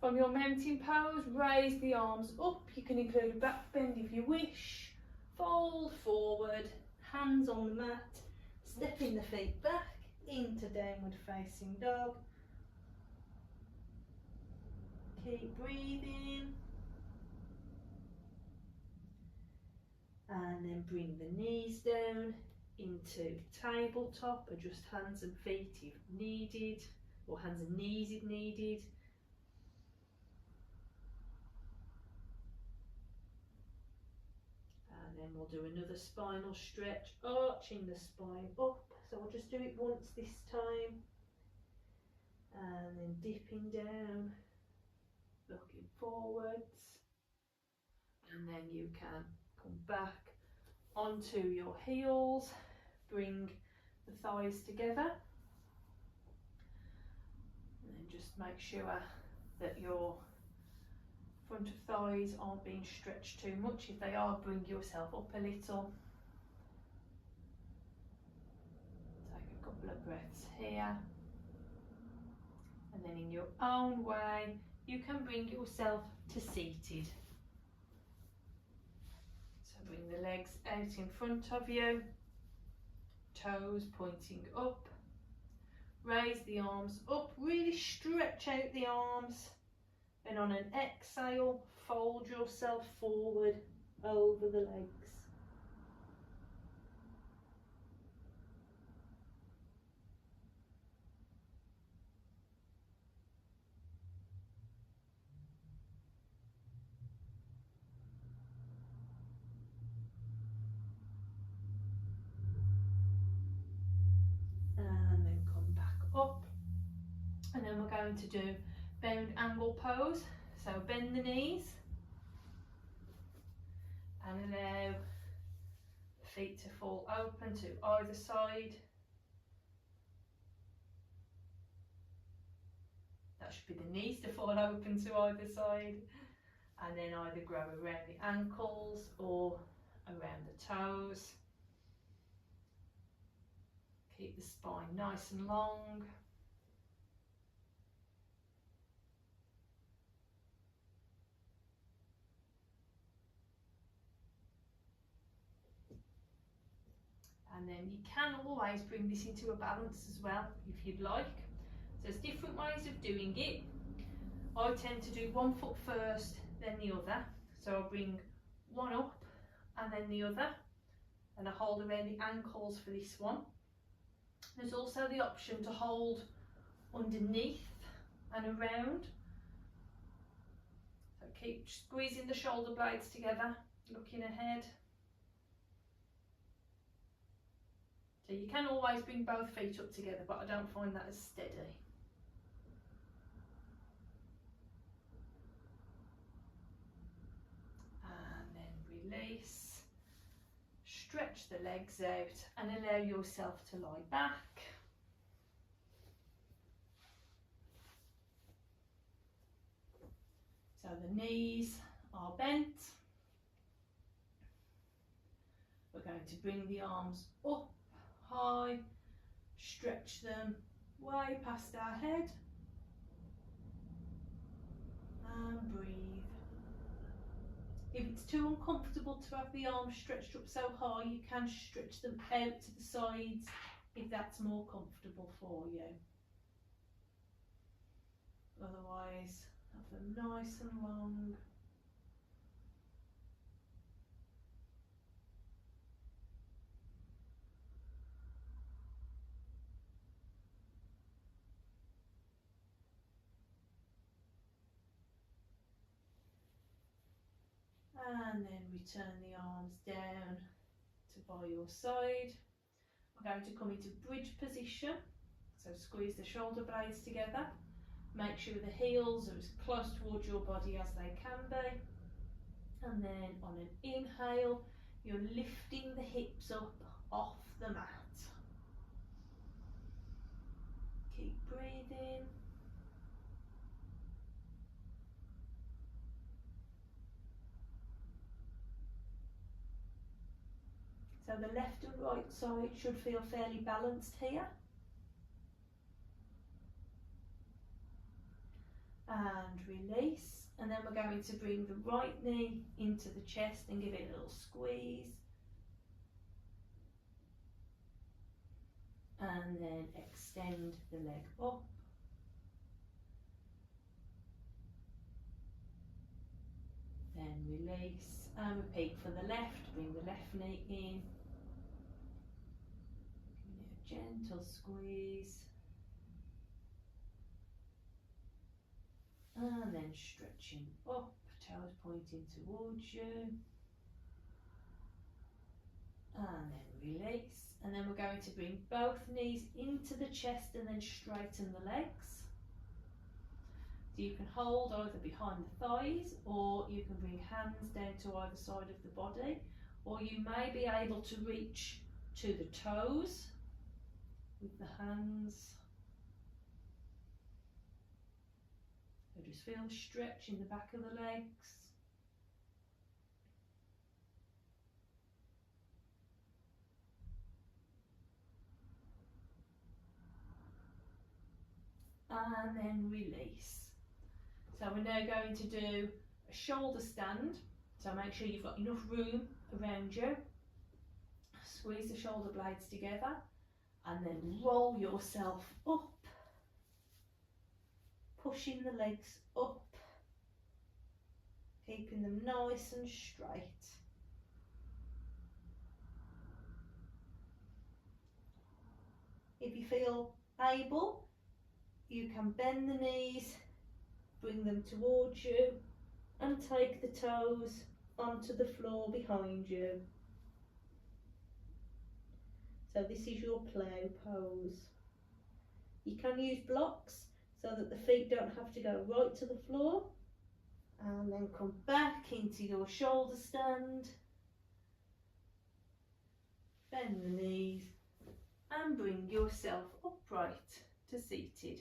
From your mountain pose, raise the arms up. You can include a back bend if you wish. Fold forward, hands on the mat, stepping the feet back into downward facing dog. Keep breathing. And then bring the knees down into tabletop. Adjust hands and feet if needed, or hands and knees if needed. And then we'll do another spinal stretch, arching the spine up. So we'll just do it once this time. And then dipping down, looking forwards. And then you can come back onto your heels, bring the thighs together. And then just make sure that your front of thighs aren't being stretched too much. If they are, bring yourself up a little. Take a couple of breaths here. And then in your own way, you can bring yourself to seated. So bring the legs out in front of you, toes pointing up. Raise the arms up, really stretch out the arms. And on an exhale, fold yourself forward over the legs. And then come back up. And then we're going to do bound angle pose. So bend the knees and allow the feet to fall open to either side. That should be the knees to fall open to either side. And then either grow around the ankles or around the toes. Keep the spine nice and long. And then you can always bring this into a balance as well if you'd like. So there's different ways of doing it. I tend to do one foot first, then the other. So I'll bring one up and then the other, and I hold around the ankles for this one. There's also the option to hold underneath and around. So keep squeezing the shoulder blades together, looking ahead. So you can always bring both feet up together, but I don't find that as steady. And then release. Stretch the legs out and allow yourself to lie back. So the knees are bent. We're going to bring the arms up high, stretch them way past our head, and breathe. If it's too uncomfortable to have the arms stretched up so high, you can stretch them out to the sides if that's more comfortable for you. Otherwise, have them nice and long. And then return the arms down to by your side. We're going to come into bridge position. So squeeze the shoulder blades together. Make sure the heels are as close towards your body as they can be. And then on an inhale, you're lifting the hips up off the mat. Keep breathing. So the left and right side should feel fairly balanced here. and release. And then we're going to bring the right knee into the chest and give it a little squeeze. And then extend the leg up. Then release and repeat for the left. Bring the left knee in. Give it a gentle squeeze. And then stretching up, toes pointing towards you. And then release. And then we're going to bring both knees into the chest and then straighten the legs. So you can hold either behind the thighs, or you can bring hands down to either side of the body, or you may be able to reach to the toes with the hands. So just feel the stretch in the back of the legs. And then release. So we're now going to do a shoulder stand. So make sure you've got enough room around you. Squeeze the shoulder blades together and then roll yourself up, pushing the legs up, keeping them nice and straight. If you feel able, you can bend the knees, bring them towards you and take the toes onto the floor behind you. So this is your plough pose. You can use blocks so that the feet don't have to go right to the floor, and then come back into your shoulder stand, bend the knees and bring yourself upright to seated.